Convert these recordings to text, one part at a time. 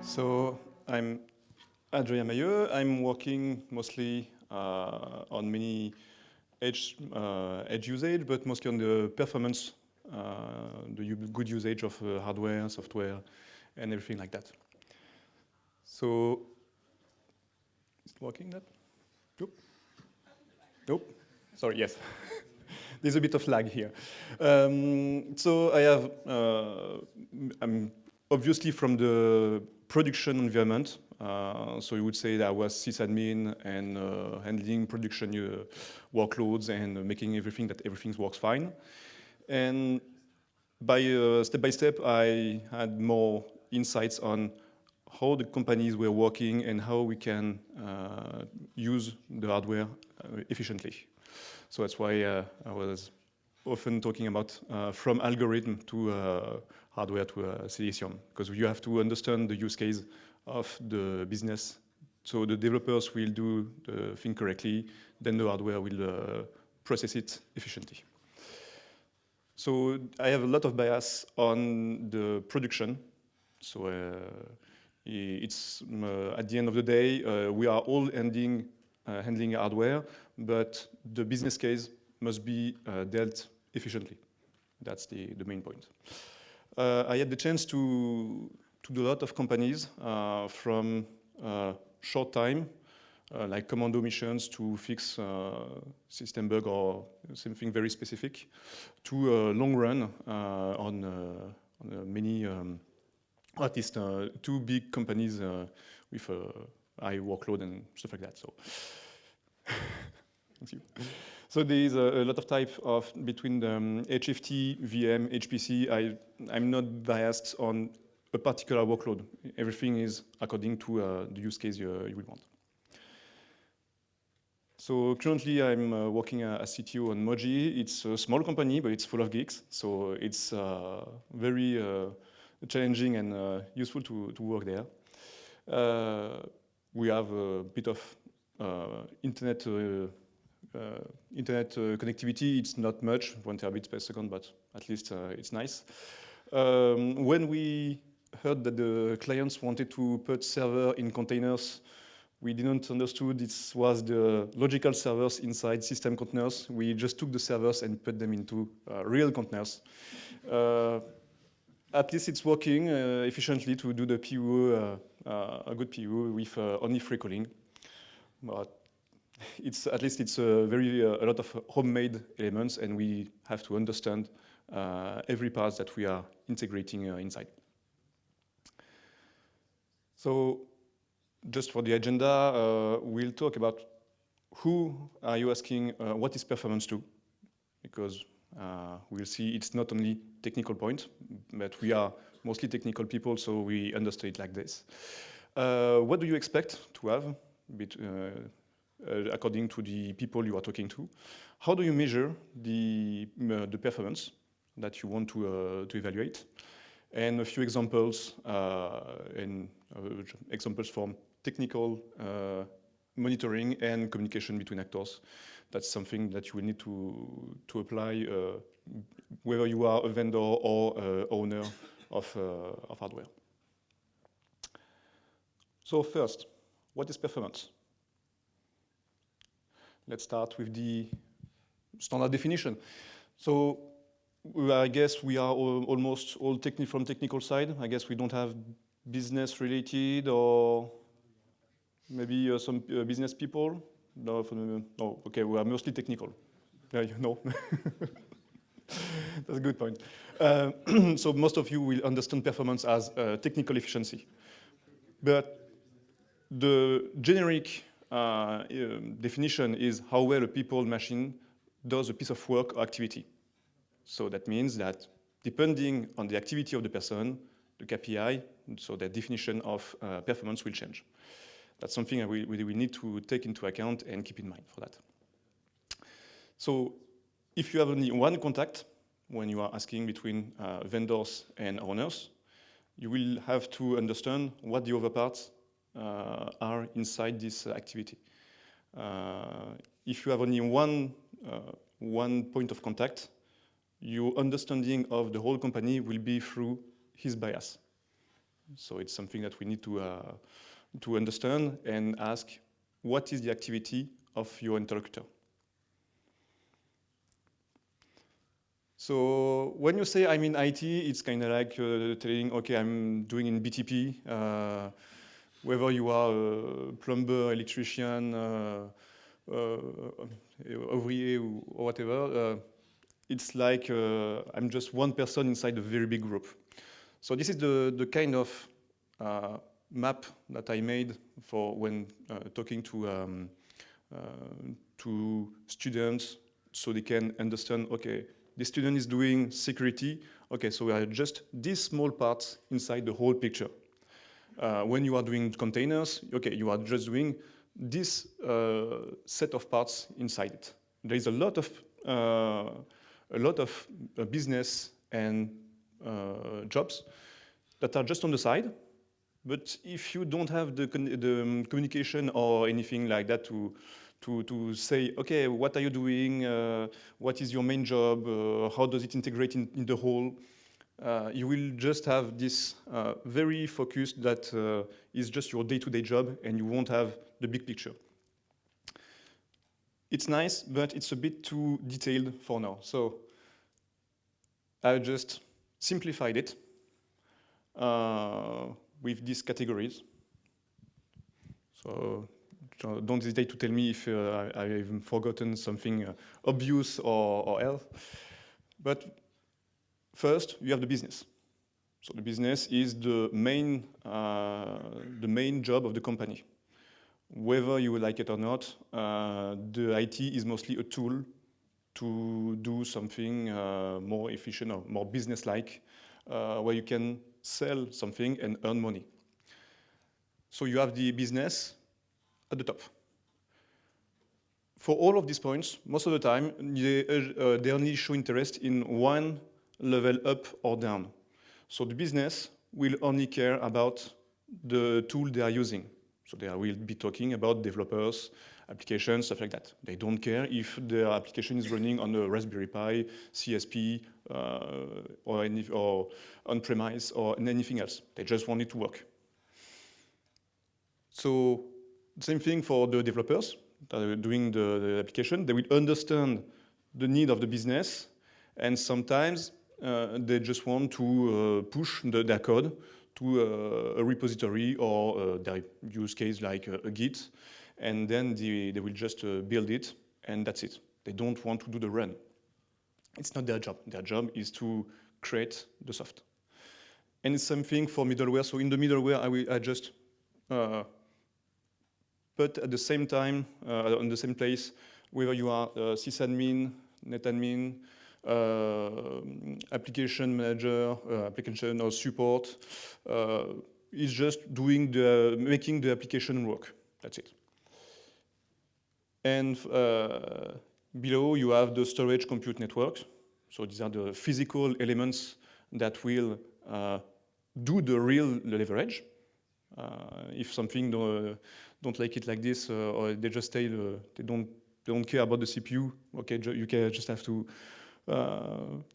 So I'm Adrien Mahieux. I'm working mostly on many edge usage, but mostly on the performance, good usage of hardware, software, and everything like that. So, is it working that? Nope. Nope. Sorry, yes. There's a bit of lag here. So I have, I'm obviously from the production environment. So you would say that I was sysadmin and handling production workloads and making everything that everything works fine. And by step by step, I had more insights on how the companies were working and how we can use the hardware efficiently. So that's why I was often talking about from algorithm to hardware to Silesium, because you have to understand the use case of the business. So the developers will do the thing correctly, then the hardware will process it efficiently. So I have a lot of bias on the production. So it's at the end of the day, we are all handling hardware, but the business case must be dealt efficiently. That's the main point. I had the chance to do a lot of companies from short time, like commando missions to fix system bug or something very specific, to a long run on many, at least two big companies with high workload and stuff like that. So, thank you. So there is a lot of type of between the HFT, VM, HPC. I'm not biased on a particular workload. Everything is according to the use case you will want. So currently I'm working as CTO on Moji. It's a small company, but it's full of geeks. So it's very challenging and useful to work there. We have a bit of internet connectivity. It's not much, 1 terabits per second, but at least it's nice. When we heard that the clients wanted to put server in containers, we didn't understood it was the logical servers inside system containers. We just took the servers and put them into real containers. At least it's working efficiently to do the PO, a good PO with only free calling. But at least it's a lot of homemade elements, and we have to understand every part that we are integrating inside. So just for the agenda, we'll talk about who are you asking what is performance to, because we'll see it's not only technical point, but we are mostly technical people, so we understand it like this. What do you expect to have according to the people you are talking to? How do you measure the performance that you want to evaluate? And a few examples, examples from technical monitoring and communication between actors. That's something that you will need to apply whether you are a vendor or owner of hardware. So first, what is performance? Let's start with the standard definition. So I guess we are almost all from technical side. I guess we don't have business related or maybe some business people. No, okay, we are mostly technical. No, that's a good point. So most of you will understand performance as technical efficiency. But the generic definition is how well a people machine does a piece of work or activity. So that means that depending on the activity of the person, the KPI, so the definition of performance will change. That's something we need to take into account and keep in mind for that. So if you have only one contact when you are asking between vendors and owners, you will have to understand what the other parts are inside this activity. If you have only one point of contact, your understanding of the whole company will be through his bias. So it's something that we need to understand and ask, what is the activity of your interlocutor? So when you say I'm in IT, it's kind of like telling, okay, I'm doing in BTP. Whether you are a plumber, electrician, ouvrier or whatever, it's like I'm just one person inside a very big group. So this is the kind of map that I made for when talking to students, so they can understand, okay, this student is doing security, okay, so we are just these small parts inside the whole picture. When you are doing containers, okay, you are just doing this set of parts inside it. There is a lot of business and jobs that are just on the side. But if you don't have the communication or anything like that to say, okay, what are you doing? What is your main job? How does it integrate in the whole? You will just have this very focused that is just your day-to-day job, and you won't have the big picture. It's nice, but it's a bit too detailed for now. So I just simplified it with these categories. So don't hesitate to tell me if I've forgotten something obvious or else. But first, you have the business. So the business is the main job of the company. Whether you like it or not, the IT is mostly a tool to do something more efficient or more business-like, where you can sell something and earn money. So you have the business at the top. For all of these points, most of the time, they only show interest in one level up or down. So the business will only care about the tool they are using. So they will be talking about developers, applications, stuff like that. They don't care if their application is running on a Raspberry Pi, CSP, or on-premise, or anything else. They just want it to work. So same thing for the developers that are doing the application. They will understand the need of the business, and sometimes they just want to push their code to a repository or their use case like a Git, and then they will just build it, and that's it. They don't want to do the run. It's not their job. Their job is to create the soft. And it's something for middleware. So in the middleware, I just put at the same time, on the same place, whether you are sysadmin, netadmin, application manager, application or support, is just doing making the application work. That's it. And below you have the storage compute networks. So these are the physical elements that will do the real leverage. If something don't like it like this, or they just say they don't care about the CPU, okay, you can just have to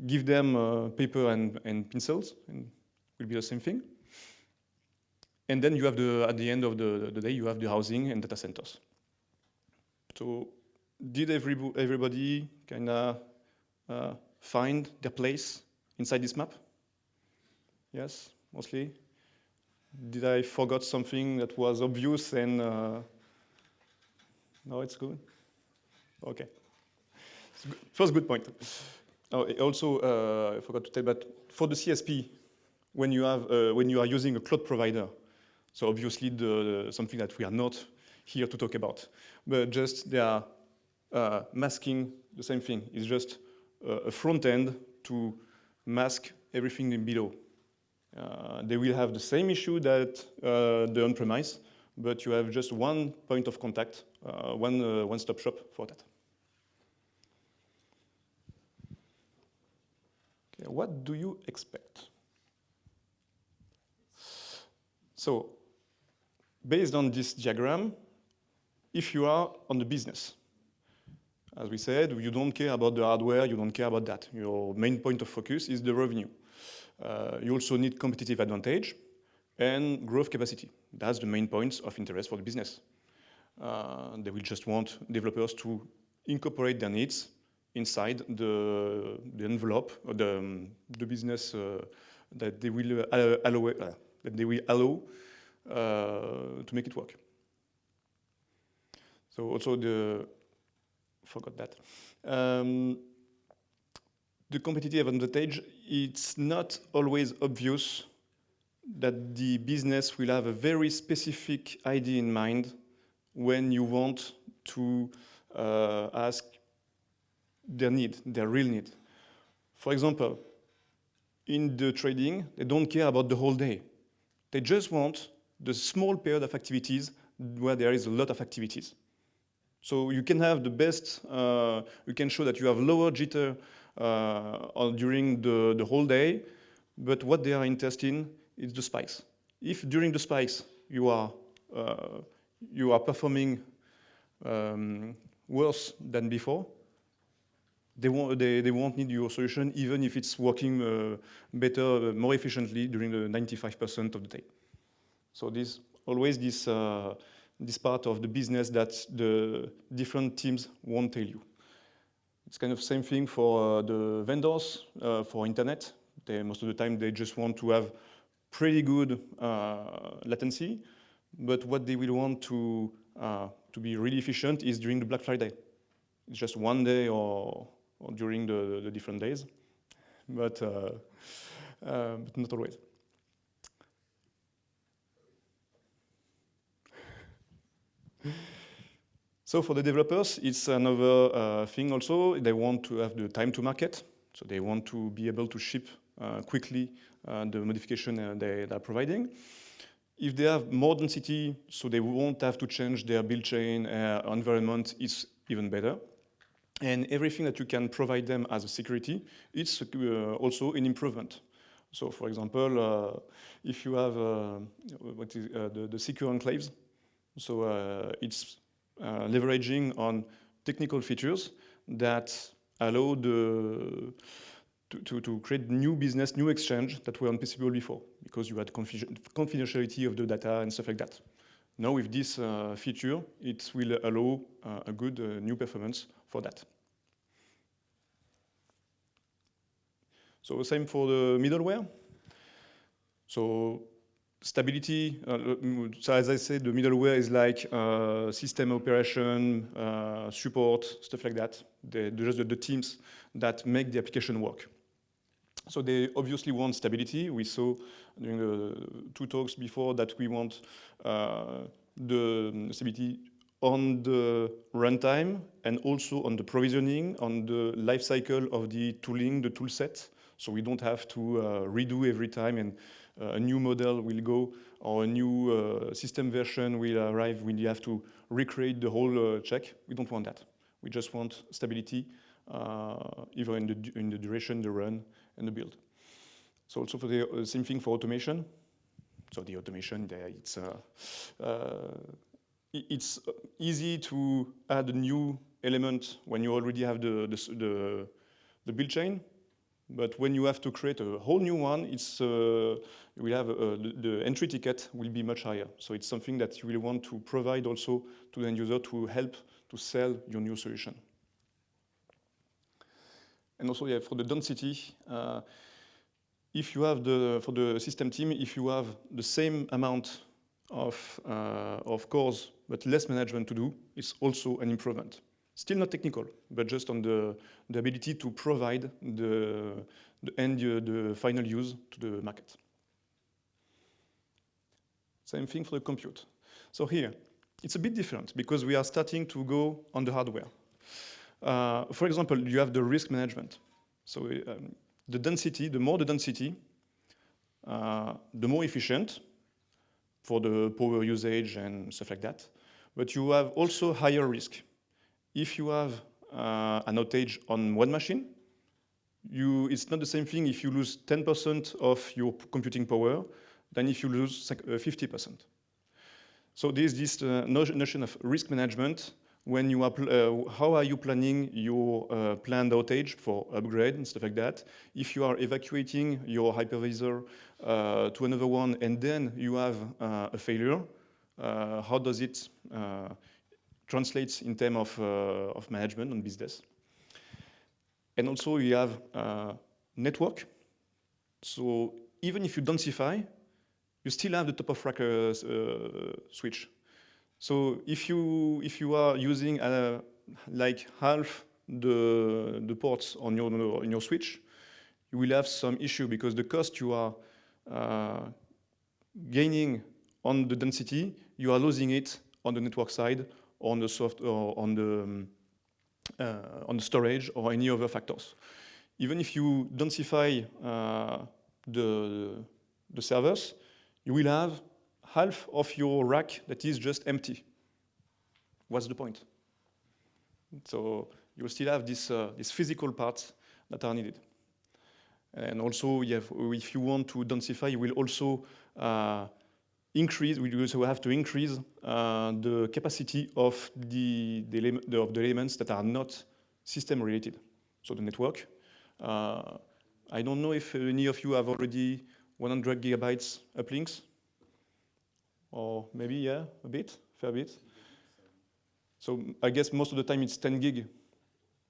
give them paper and pencils, and it will be the same thing. And then you have at the end of the day, you have the housing and data centers. So did everybody kind of find their place inside this map? Yes, mostly. Did I forget something that was obvious and no, it's good? Okay. First good point. Also, I forgot to tell, but for the CSP, when you are using a cloud provider, so obviously something that we are not here to talk about, but just they are masking the same thing. It's just a front end to mask everything in below. They will have the same issue that the on-premise, but you have just one point of contact, one-stop shop for that. Okay, what do you expect? So, based on this diagram, if you are on the business, as we said, you don't care about the hardware, you don't care about that. Your main point of focus is the revenue. You also need competitive advantage, and growth capacity. That's the main points of interest for the business. They will just want developers to incorporate their needs inside the envelope or the business that they will allow to make it work. So also forgot that. The competitive advantage, it's not always obvious that the business will have a very specific idea in mind when you want to ask their need, their real need. For example, in the trading, they don't care about the whole day. They just want the small period of activities where there is a lot of activities. So you can have the best, you can show that you have lower jitter during the whole day, but what they are interested in is the spikes. If during the spikes you are performing worse than before, they won't need your solution even if it's working better, more efficiently during the 95% of the day. So always this part of the business that the different teams won't tell you. It's kind of same thing for the vendors for internet. Most of the time they just want to have pretty good latency, but what they will want to be really efficient is during the Black Friday. It's just one day or during the different days, but not always. So for the developers, it's another thing also. They want to have the time to market, so they want to be able to ship quickly the modification they are providing. If they have more density, so they won't have to change their build chain environment, is even better. And everything that you can provide them as a security, it's also an improvement. So for example, if you have the secure enclaves, so it's leveraging on technical features that allow to create new business, new exchange that were impossible before, because you had confidentiality of the data and stuff like that. Now with this feature, it will allow a good new performance for that. So same for the middleware. So stability, so as I said, the middleware is like system operation, support, stuff like that. Just the teams that make the application work. So they obviously want stability. We saw during the 2 talks before that we want the stability on the runtime and also on the provisioning, on the life cycle of the tooling, the tool set. So we don't have to redo every time and a new model will go or a new system version will arrive when you have to recreate the whole check. We don't want that. We just want stability, either in the duration, the run, and the build. So also for the same thing for automation. So the automation there, it's easy to add a new element when you already have the build chain. But when you have to create a whole new one, we have the entry ticket will be much higher. So it's something that you will want to provide also to the end user to help to sell your new solution. And also, yeah, for the density, if you have for the system team, if you have the same amount of cores but less management to do, it's also an improvement. Still not technical, but just on the ability to provide the final use to the market. Same thing for the compute. So here, it's a bit different because we are starting to go on the hardware. For example, you have the risk management. So the density, the more the density, the more efficient for the power usage and stuff like that. But you have also higher risk. If you have an outage on one machine, it's not the same thing if you lose 10% of your computing power than if you lose 50%. So there's this notion of risk management when you are how are you planning your planned outage for upgrade and stuff like that? If you are evacuating your hypervisor to another one and then you have a failure, how does it translate in terms of management and business? And also you have network. So even if you densify, you still have the top of rack switch. So if you are using like half the ports on your switch, you will have some issue because the cost you are gaining on the density, you are losing it on the network side, on the soft or on the storage or any other factors. Even if you densify the servers, you will have half of your rack that is just empty. What's the point? So you will still have these physical parts that are needed. And also, if you want to densify, you will also increase. We also have to increase the capacity of the elements that are not system related. So the network. I don't know if any of you have already 100 gigabytes uplinks, or maybe, yeah, a bit, fair bit. So I guess most of the time it's 10 gig,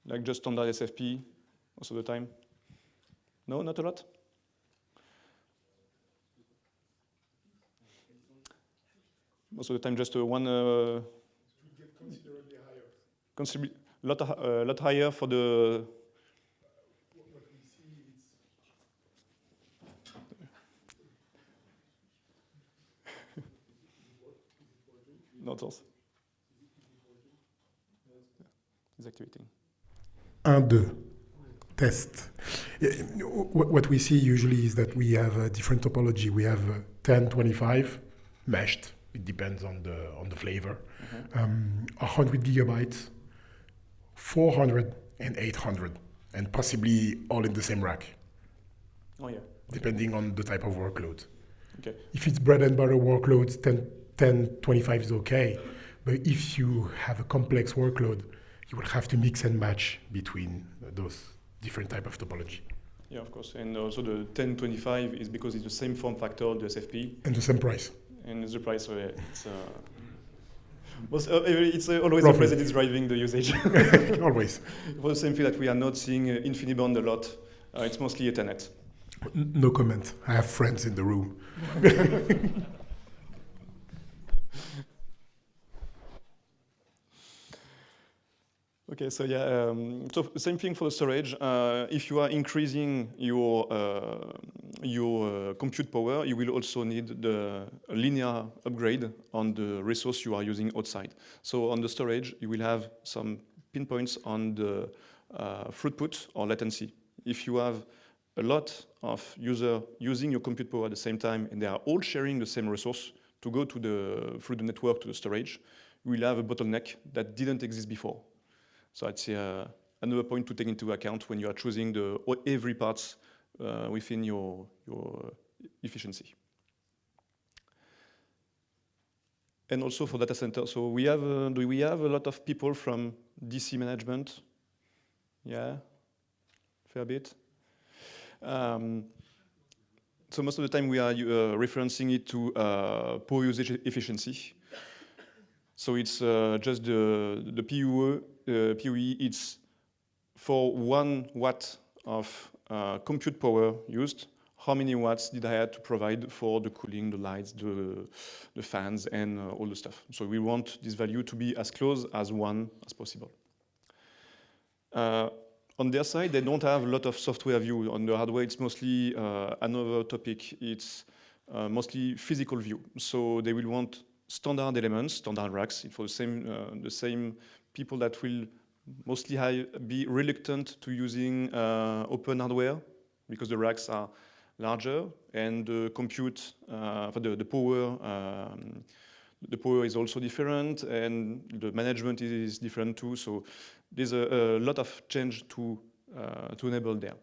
like just standard SFP most of the time. No, not a lot? Most of the time just one... it would get considerably higher. A lot higher for the... What we see is... Not also. It's activating. 1, 2. Test. What we see usually is that we have a different topology. We have 10, 25 meshed. It depends on the flavor. 100 gigabytes, 400 and 800, and possibly all in the same rack. Oh yeah. Depending on the type of workload. Okay. If it's bread and butter workloads, 10, 25 is okay. But if you have a complex workload, you will have to mix and match between those different type of topology. Yeah, of course. And also the 1025 is because it's the same form factor, the SFP. And the same price. And it's the price, so yeah, it's always the price that is driving the usage. Always. For the same thing that we are not seeing InfiniBand a lot, it's mostly Ethernet. No comment. I have friends in the room. Okay, so yeah, so same thing for the storage. If you are increasing your compute power, you will also need the linear upgrade on the resource you are using outside. So on the storage, you will have some pinpoints on the throughput or latency. If you have a lot of users using your compute power at the same time and they are all sharing the same resource to go to through the network to the storage, you will have a bottleneck that didn't exist before. So I'd say another point to take into account when you are choosing every part within your efficiency. And also for data center, so we have do we have a lot of people from DC management? Yeah, fair bit. So most of the time we are referencing it to power usage efficiency. So it's just the PUE, it's for 1 watt of compute power used, how many watts did I have to provide for the cooling, the lights, the fans, and all the stuff. So we want this value to be as close as 1 as possible. On their side, they don't have a lot of software view. On the hardware, it's mostly another topic. It's mostly physical view. So they will want standard elements, standard racks for the same people that will mostly be reluctant to using open hardware because the racks are larger and the compute for the power is also different and the management is different too. So there's a lot of change to enable there.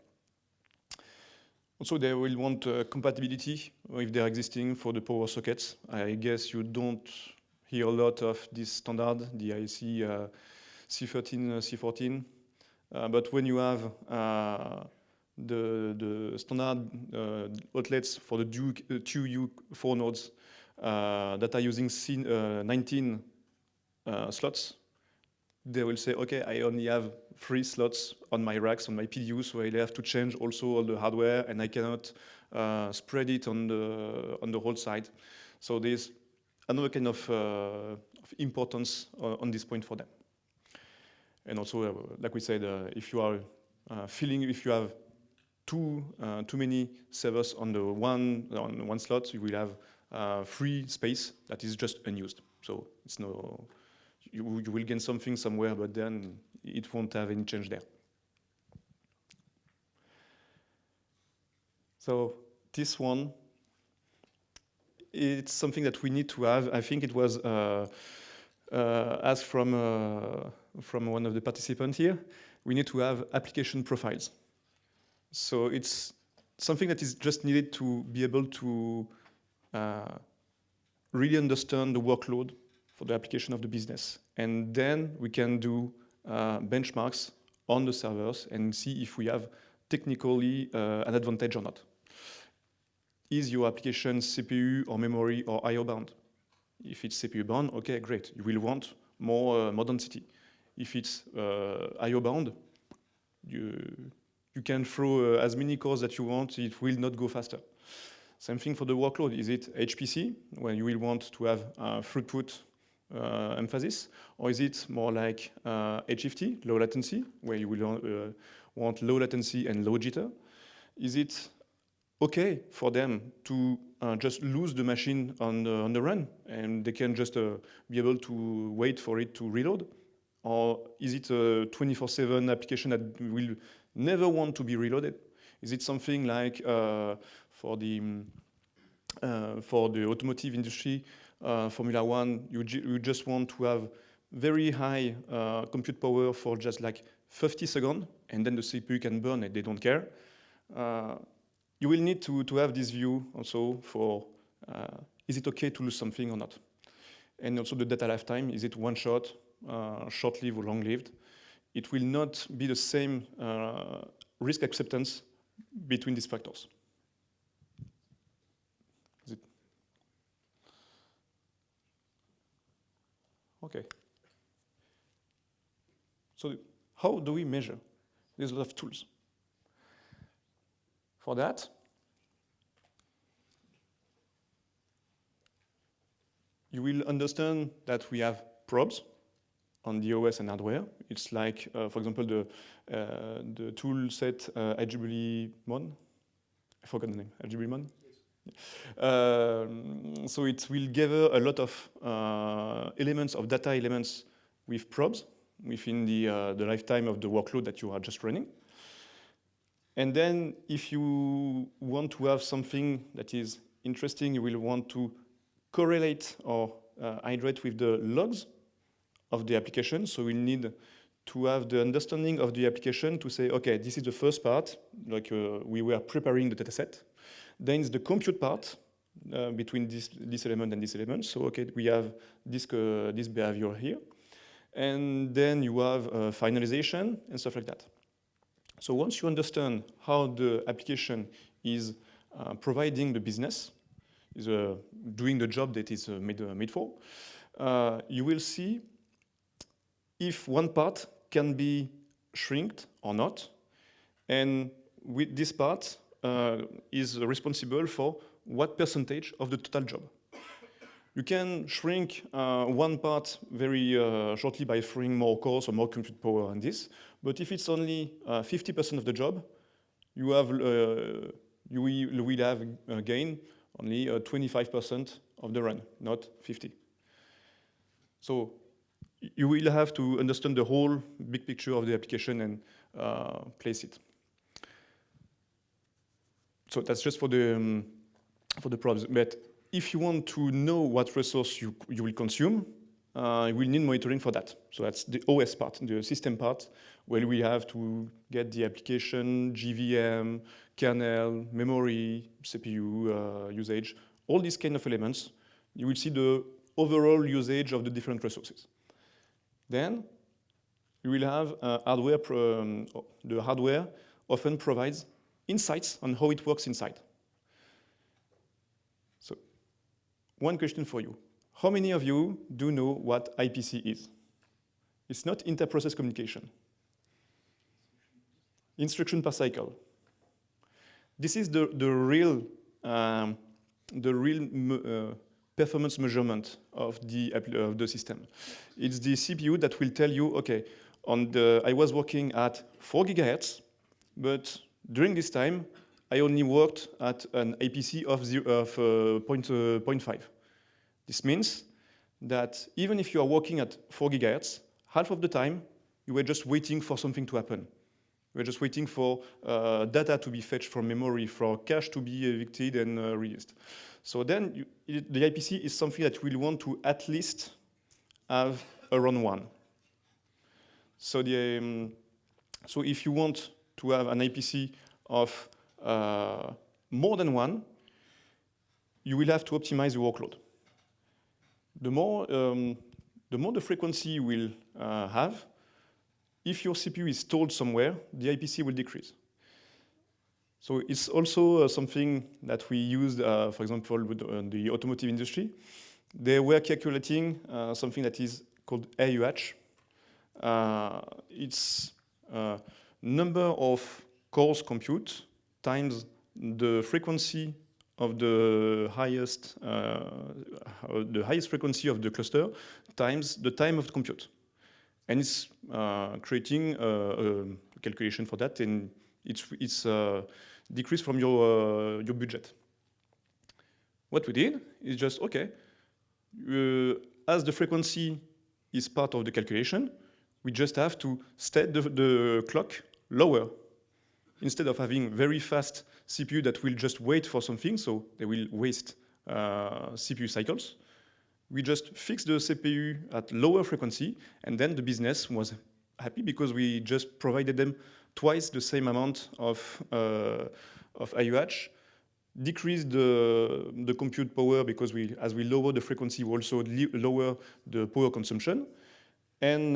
Also, they will want compatibility if they're existing for the power sockets. I guess you don't hear a lot of this standard, the IEC C13, C14. But when you have the standard outlets for the 2U 4 nodes that are using 19 slots, they will say, okay, I only have 3 slots on my racks, on my PDU, so I have to change also all the hardware, and I cannot spread it on the whole side. So there's another kind of importance on this point for them. And also, like we said, if you are if you have too many servers on one slot, you will have free space that is just unused. So it's no, you will gain something somewhere, but then it won't have any change there. So this one, it's something that we need to have. I think it was asked from one of the participants here. We need to have application profiles. So it's something that is just needed to be able to really understand the workload for the application of the business. And then we can do benchmarks on the servers and see if we have technically an advantage or not. Is your application CPU or memory or I/O bound? If it's CPU bound, okay, great. You will want more density. If it's I/O bound, you can throw as many cores that you want, it will not go faster. Same thing for the workload. Is it HPC, where you will want to have throughput emphasis? Or is it more like HFT, low latency, where you will want low latency and low jitter? Is it okay for them to just lose the machine on the run, and they can just be able to wait for it to reload? Or is it a 24/7 application that will never want to be reloaded? Is it something like for the automotive industry, Formula One, you just want to have very high compute power for just like 50 seconds, and then the CPU can burn and they don't care? You will need to have this view also for, is it okay to lose something or not? And also the data lifetime, is it one shot, short-lived or long-lived? It will not be the same risk acceptance between these factors. Is it? Okay. So how do we measure? There's a lot of tools. For that, you will understand that we have probes on the OS and hardware. It's like, for example, the tool set IEEE-Mon. I forgot the name. IEEE-Mon? Yes. So it will gather a lot of elements of data elements with probes within the lifetime of the workload that you are just running. And then if you want to have something that is interesting, you will want to correlate or iterate with the logs of the application. So we need to have the understanding of the application to say, okay, this is the first part, like we were preparing the dataset. Then it's the compute part between this element and this element. So okay, we have this behavior here. And then you have finalization and stuff like that. So once you understand how the application is providing the business, is doing the job that is made for, you will see if one part can be shrinked or not, and with this part is responsible for what percentage of the total job. You can shrink one part very shortly by throwing more cores or more compute power on this, but if it's only 50% of the job, you will have a gain only 25% of the run, not 50. So you will have to understand the whole big picture of the application and place it. So that's just for the probes. But if you want to know what resource you will consume, you will need monitoring for that. So that's the OS part, the system part, where we have to get the application, JVM, kernel, memory, CPU usage, all these kind of elements. You will see the overall usage of the different resources. Then you will have hardware. The hardware often provides insights on how it works inside. So, one question for you. How many of you do know what IPC is? It's not inter-process communication. Instruction per cycle. This is the real performance measurement of the system. It's the CPU that will tell you, okay, I was working at 4 gigahertz, but during this time, I only worked at an IPC of 0.5. This means that even if you are working at 4 gigahertz, half of the time, you were just waiting for something to happen. You were just waiting for data to be fetched from memory, for cache to be evicted and released. So then the IPC is something that we'll want to at least have around 1. So, so if you want to have an IPC of more than 1, you will have to optimize the workload. The more the frequency you will have, if your CPU is stored somewhere, the IPC will decrease. So it's also something that we used, for example, with the automotive industry. They were calculating something that is called AUH. It's number of cores compute times the frequency of the highest frequency of the cluster times the time of the compute. And it's creating a calculation for that, and it's decreased from your budget. What we did is just, okay, as the frequency is part of the calculation, we just have to set the clock lower. Instead of having very fast CPU that will just wait for something, so they will waste CPU cycles, we just fix the CPU at lower frequency, and then the business was happy because we just provided them twice the same amount of IUH, decreased the compute power because as we lower the frequency, we also lower the power consumption. And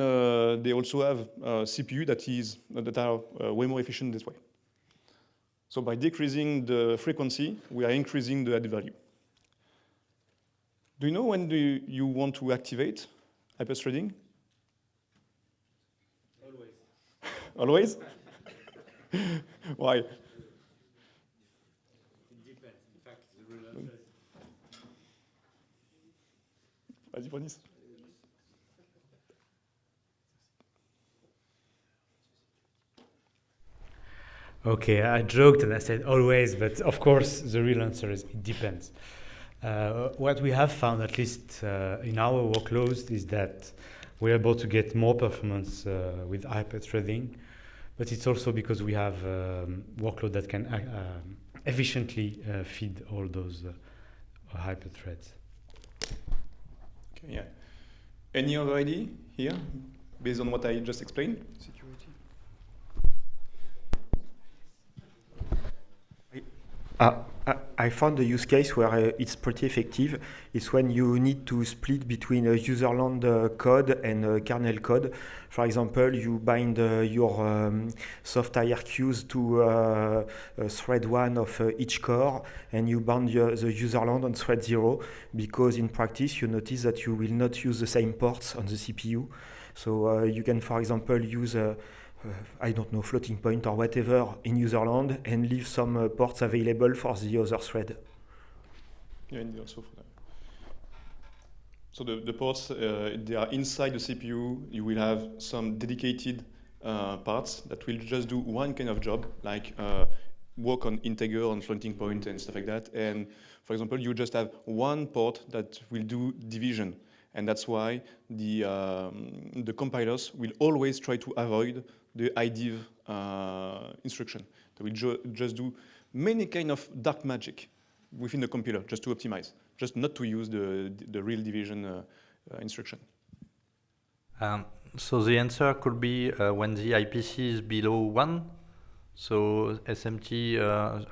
they also have CPU that are way more efficient this way. So by decreasing the frequency, we are increasing the added value. Do you know when you want to activate hyperthreading? Always. Always? Why? It depends. In fact, the real answer is... Vas-y, Bonis. Okay, I joked and I said always, but of course the real answer is it depends. What we have found, at least in our workloads, is that we're able to get more performance with hyperthreading, but it's also because we have workload that can efficiently feed all those hyperthreads. Okay, yeah. Any other idea here, based on what I just explained? I found a use case where it's pretty effective. It's when you need to split between userland code and kernel code. For example, you bind your soft IRQs to thread 1 of each core, and you bind the userland on thread 0, because in practice you notice that you will not use the same ports on the CPU. So you can, for example, use I don't know, floating point or whatever in userland, and leave some ports available for the other thread. Yeah, indeed, also for that. So the ports, they are inside the CPU. You will have some dedicated parts that will just do one kind of job, like work on integer, on floating point and stuff like that. And for example, you just have one port that will do division. And that's why the compilers will always try to avoid the IDIV instruction. They will just do many kind of dark magic within the compiler just to optimize, just not to use the real division instruction. So the answer could be when the IPC is below 1. So SMT,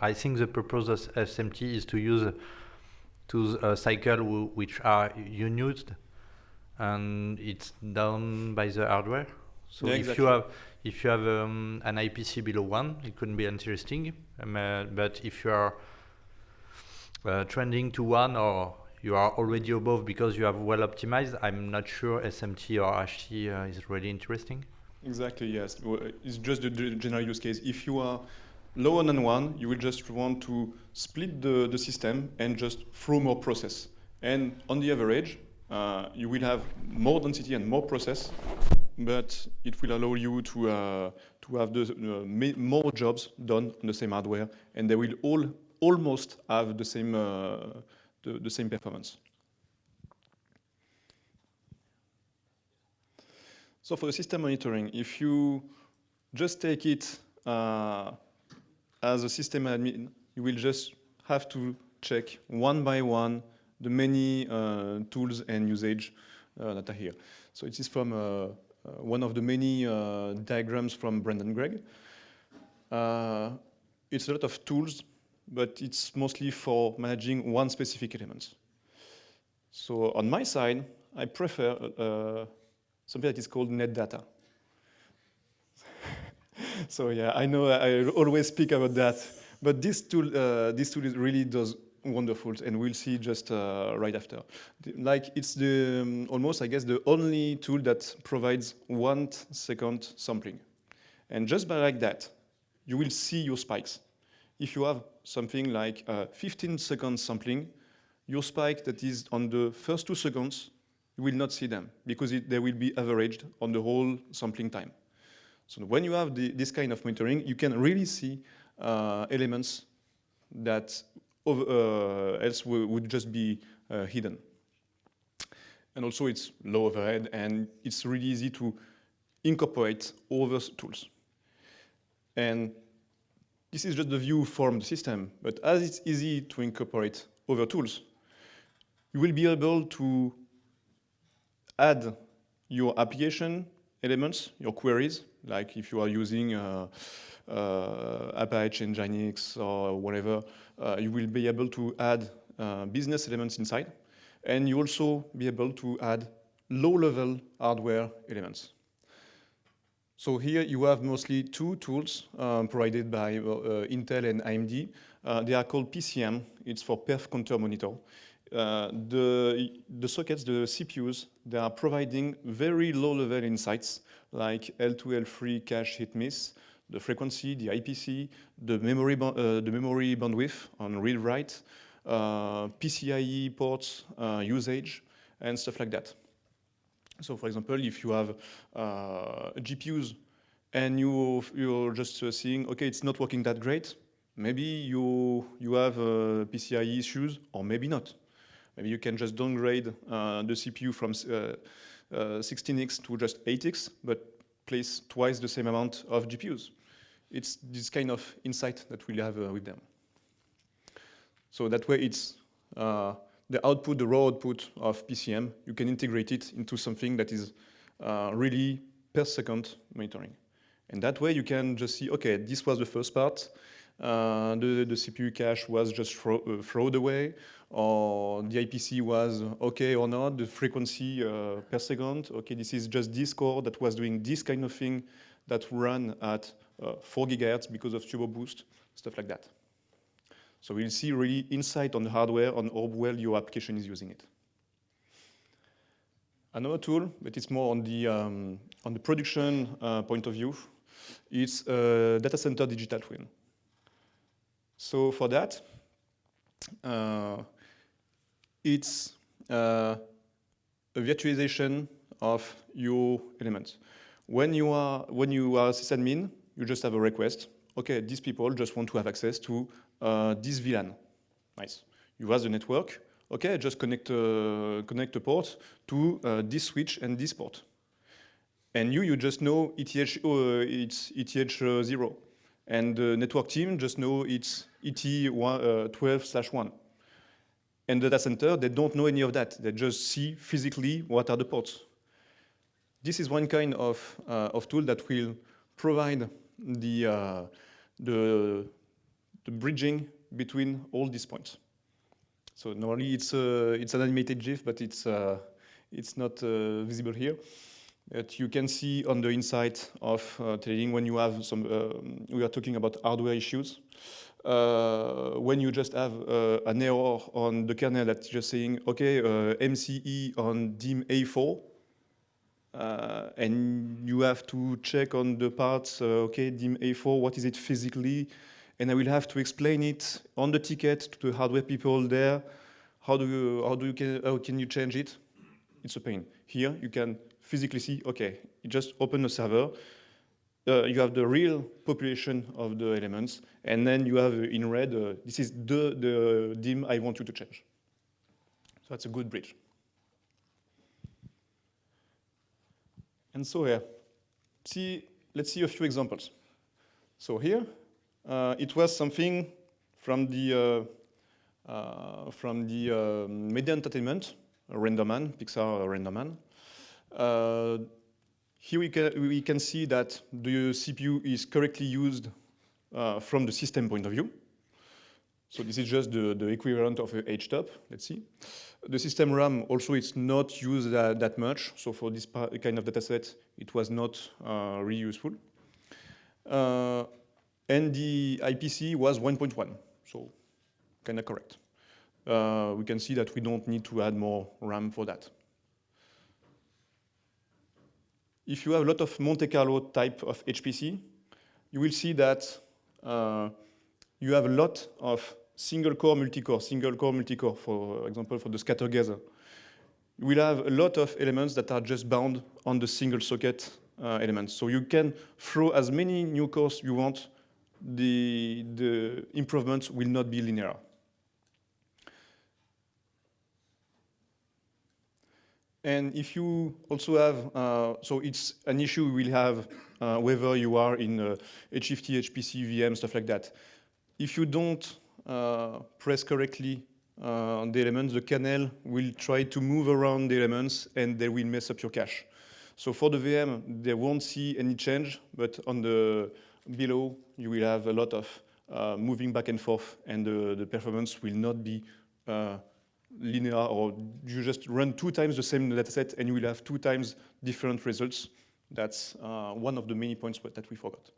I think the purpose of SMT is to use to the cycle which are unused, and it's done by the hardware. So Yeah, if exactly. you have an IPC below 1, it could be interesting. But if you are trending to 1, or you are already above because you have well optimized, I'm not sure SMT or HT is really interesting. Exactly, yes. It's just the general use case. If you are lower than 1, you will just want to split the system and just throw more process. And on the average, you will have more density and more process, but it will allow you to have more jobs done on the same hardware, and they will almost have the same performance. So for the system monitoring, if you just take it as a system admin, you will just have to check one by one the many tools and usage that are here. So it is from one of the many diagrams from Brendan Gregg. It's a lot of tools, but it's mostly for managing one specific element. So on my side, I prefer something that is called net data. So yeah, I know I always speak about that, but this tool really does wonderful, and we'll see just right after. Like it's the almost, I guess, the only tool that provides 1 second sampling, and just by like that, you will see your spikes. If you have something like 15 seconds sampling, your spike that is on the first 2 seconds, you will not see them because they will be averaged on the whole sampling time. So when you have this kind of monitoring, you can really see elements that else would just be hidden. And also it's low overhead, and it's really easy to incorporate other tools. And this is just the view from the system, but as it's easy to incorporate other tools, you will be able to add your application elements, your queries, like if you are using Apache Nginx or whatever, you will be able to add business elements inside, and you also be able to add low-level hardware elements. So here you have mostly 2 tools provided by Intel and AMD. They are called PCM. It's for Perf Counter Monitor. The sockets, the CPUs, they are providing very low-level insights like L2, L3 cache hit miss, the frequency, the IPC, the memory bandwidth on read-write, PCIe ports usage, and stuff like that. So, for example, if you have GPUs and you're just seeing, okay, it's not working that great, maybe you have PCIe issues, or maybe not. Maybe you can just downgrade the CPU from 16x to just 8x, but place twice the same amount of GPUs. It's this kind of insight that we'll have with them. So that way it's the output, the raw output of PCM, you can integrate it into something that is really per second monitoring. And that way you can just see, okay, this was the first part, the CPU cache was just thrown away, or the IPC was okay or not, the frequency per second, okay, this is just this core that was doing this kind of thing that ran at 4 gigahertz because of turbo boost, stuff like that. So we'll see really insight on the hardware, on how well your application is using it. Another tool, but it's more on the production point of view, it's data center digital twin. So for that, it's a virtualization of your elements. When you are sysadmin, you just have a request. Okay, these people just want to have access to this VLAN. Nice. You ask the network. Okay, just connect a port to this switch and this port. And you just know it's ETH0. And the network team just know it's ET12/1. And the data center, they don't know any of that. They just see physically what are the ports. This is one kind of tool that will provide the bridging between all these points. So normally it's an animated GIF, but it's not visible here. But you can see on the insight of trading when you have some, we are talking about hardware issues. When you just have an error on the kernel that's just saying, okay, MCE on DIM A4, and you have to check on the parts, okay, DIM A4, what is it physically? And I will have to explain it on the ticket to the hardware people there. How can you change it? It's a pain. Here you can physically see, okay, you just open a server, you have the real population of the elements, and then you have in red, this is the DIM I want you to change. So that's a good bridge. And so here, let's see a few examples. So here, it was something from the media entertainment, RenderMan, Pixar RenderMan. Here we can see that the CPU is correctly used from the system point of view. So this is just the equivalent of a HTOP, let's see. The system RAM also it's not used that much. So for this kind of data set, it was not really useful. And the IPC was 1.1, so kind of correct. We can see that we don't need to add more RAM for that. If you have a lot of Monte Carlo type of HPC, you will see that you have a lot of single core, multi-core, for example, for the scatter gather. You will have a lot of elements that are just bound on the single socket elements. So you can throw as many new cores you want. The improvements will not be linear. And if you also have, so it's an issue we will have whether you are in HFT, HPC, VM, stuff like that. If you don't press correctly on the elements, the kernel will try to move around the elements and they will mess up your cache. So for the VM, they won't see any change, but on the below, you will have a lot of moving back and forth, and the performance will not be linear, or you just run 2 times the same dataset and you will have 2 times different results. That's one of the many points that we forgot.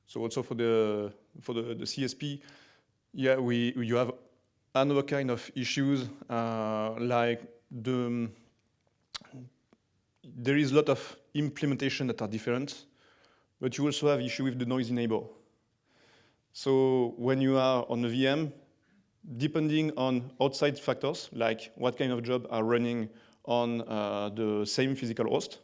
So also for the CSP, yeah, you have another kind of issues like there is a lot of implementation that are different, but you also have issue with the noisy neighbor. So when you are on a VM, depending on outside factors, like what kind of job are running on the same physical host,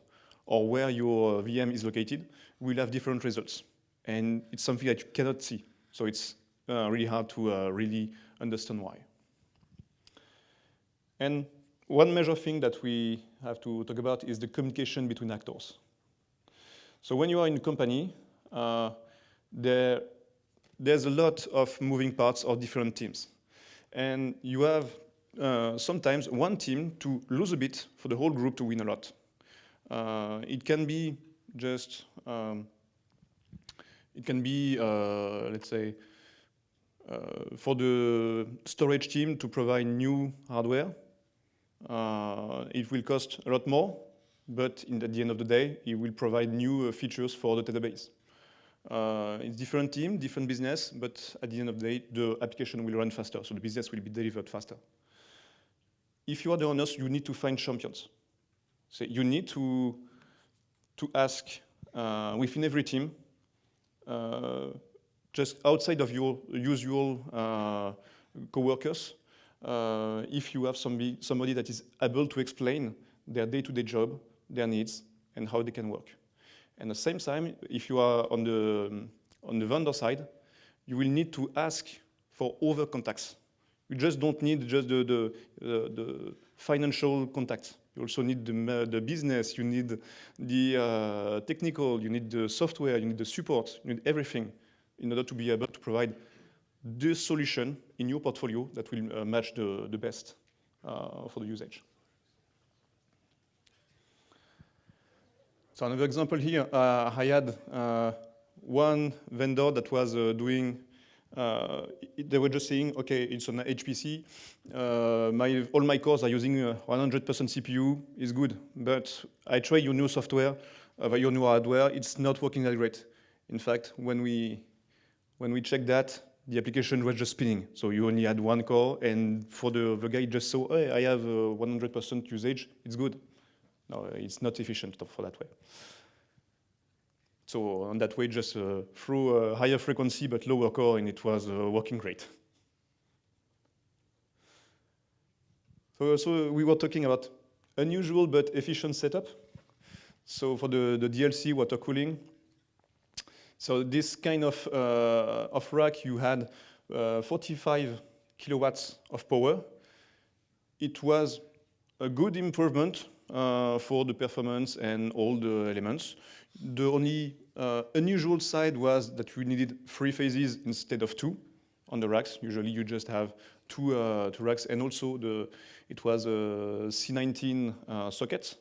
or where your VM is located, we'll have different results. And it's something that you cannot see. So it's really hard to really understand why. And one major thing that we have to talk about is the communication between actors. So when you are in a company, there's a lot of moving parts of different teams. And you have sometimes one team to lose a bit for the whole group to win a lot. It can be just, let's say, for the storage team to provide new hardware. It will cost a lot more, but at the end of the day, it will provide new features for the database. It's different team, different business, but at the end of the day, the application will run faster, so the business will be delivered faster. If you are the owners, you need to find champions. So you need to ask within every team, just outside of your usual co-workers, if you have somebody that is able to explain their day-to-day job, their needs, and how they can work. And at the same time, if you are on the vendor side, you will need to ask for other contacts. You just don't need just the financial contacts. You also need the business, you need the technical, you need the software, you need the support, you need everything in order to be able to provide the solution in your portfolio that will match the best for the usage. So another example here, I had one vendor that was doing they were just saying, okay, it's an HPC. All my cores are using 100% CPU. It's good, but I try your new software, your new hardware. It's not working that great. In fact, when we checked that, the application was just spinning. So you only had one core, and for the guy just saw, hey, I have 100% usage. It's good. No, it's not efficient for that way. So on that way, just through a higher frequency but lower core, and it was working great. So we were talking about unusual but efficient setup. So for the DLC water cooling, so this kind of rack, you had 45 kilowatts of power. It was a good improvement for the performance and all the elements. The only unusual side was that we needed 3 phases instead of 2 on the racks. Usually you just have two racks, and also it was a C19 socket.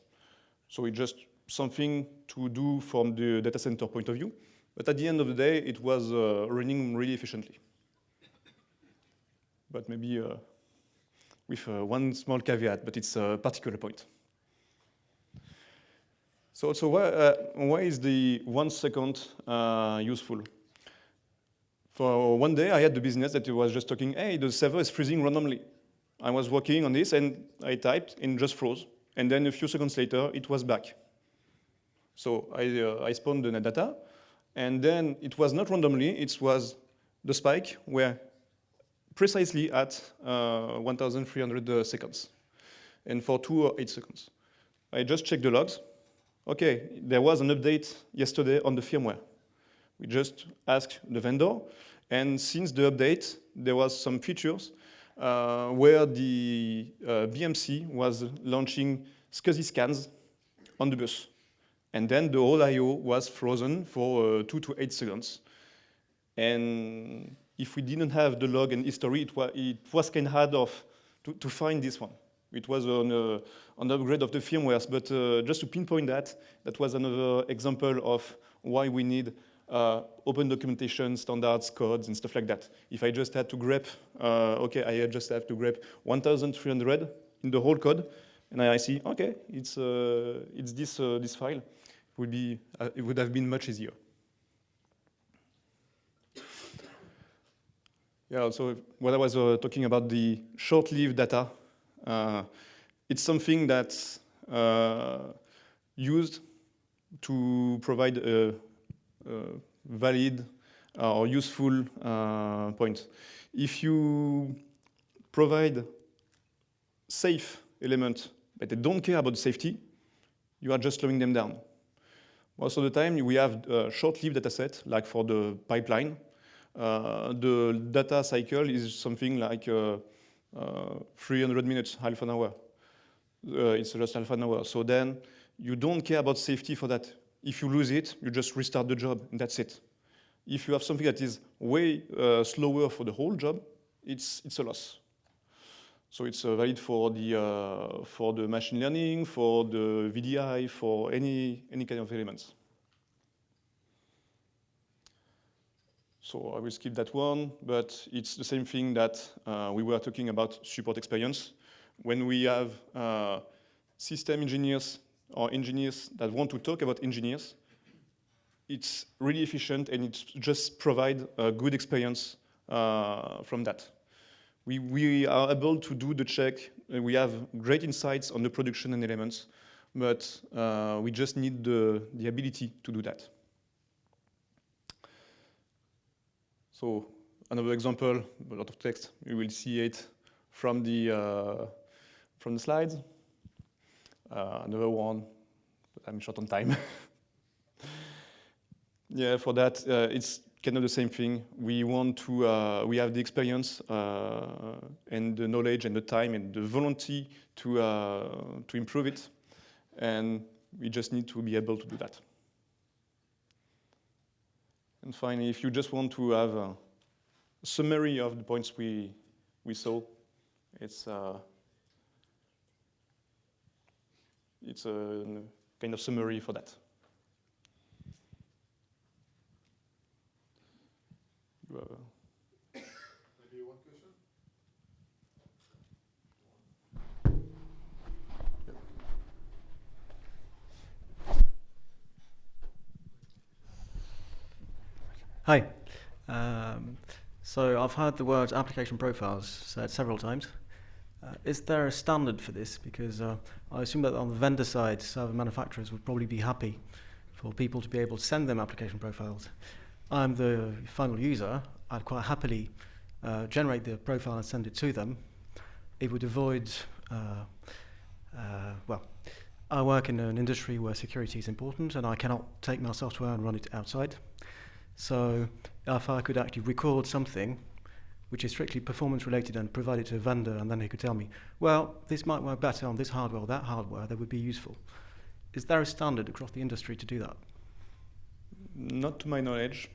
So it's just something to do from the data center point of view. But at the end of the day, it was running really efficiently. But maybe with one small caveat, but it's a particular point. So why is the 1 second useful? For one day, I had the business that was just talking, hey, the server is freezing randomly. I was working on this, and I typed, and just froze. And then a few seconds later, it was back. So I spawned the data, and then it was not randomly, it was the spike were precisely at 1,300 seconds, and for 2 or 8 seconds. I just checked the logs. Okay, there was an update yesterday on the firmware. We just asked the vendor, and since the update, there was some features where the BMC was launching SCSI scans on the bus. And then the whole I/O was frozen for 2 to 8 seconds. And if we didn't have the log and history, it was kind of hard to find this one. It was an upgrade of the firmwares, but just to pinpoint that was another example of why we need open documentation, standards, codes, and stuff like that. If I just had to grep, I just have to grep 1,300 in the whole code, and I see, okay, it's this file. It would have been much easier. Yeah, so when I was talking about the short-lived data, it's something that's used to provide a valid or useful point. If you provide safe elements, but they don't care about safety, you are just slowing them down. Most of the time, we have a short-lived data set, like for the pipeline. The data cycle is something like 300 minutes, half an hour. It's just half an hour. So then you don't care about safety for that. If you lose it, you just restart the job, and that's it. If you have something that is way slower for the whole job, it's a loss. So it's valid for the machine learning, for the VDI, for any kind of elements. So I will skip that one, but it's the same thing that we were talking about support experience. When we have system engineers or engineers that want to talk about engineers, it's really efficient, and it just provides a good experience from that. We are able to do the check. We have great insights on the production and elements, but we just need the ability to do that. So another example, a lot of text. You will see it from the slides. Another one, but I'm short on time. Yeah, for that, it's kind of the same thing. We want to, we have the experience and the knowledge and the time and the volunteer to improve it, and we just need to be able to do that. And finally, if you just want to have a summary of the points we saw, it's a kind of summary for that. Hi. So I've heard the words application profiles said several times. Is there a standard for this? Because I assume that on the vendor side, server manufacturers would probably be happy for people to be able to send them application profiles. I'm the final user. I'd quite happily generate the profile and send it to them. It would avoid, well, I work in an industry where security is important and I cannot take my software and run it outside. So if I could actually record something which is strictly performance related and provide it to a vendor, and then he could tell me, well, this might work better on this hardware or that hardware, that would be useful. Is there a standard across the industry to do that? Not to my knowledge.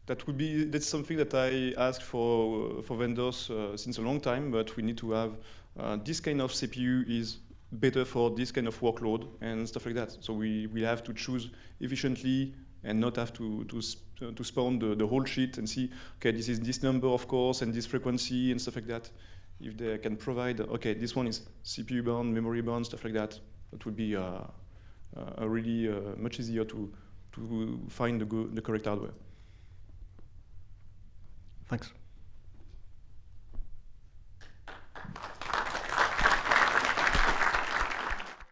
That's something that I ask for vendors since a long time, but we need to have this kind of CPU is better for this kind of workload and stuff like that. So we have to choose efficiently and not have to spawn the whole sheet and see, okay, this is this number, of course, and this frequency and stuff like that. If they can provide, okay, this one is CPU bound, memory bound, stuff like that, that would be really much easier to find the correct hardware. Thanks.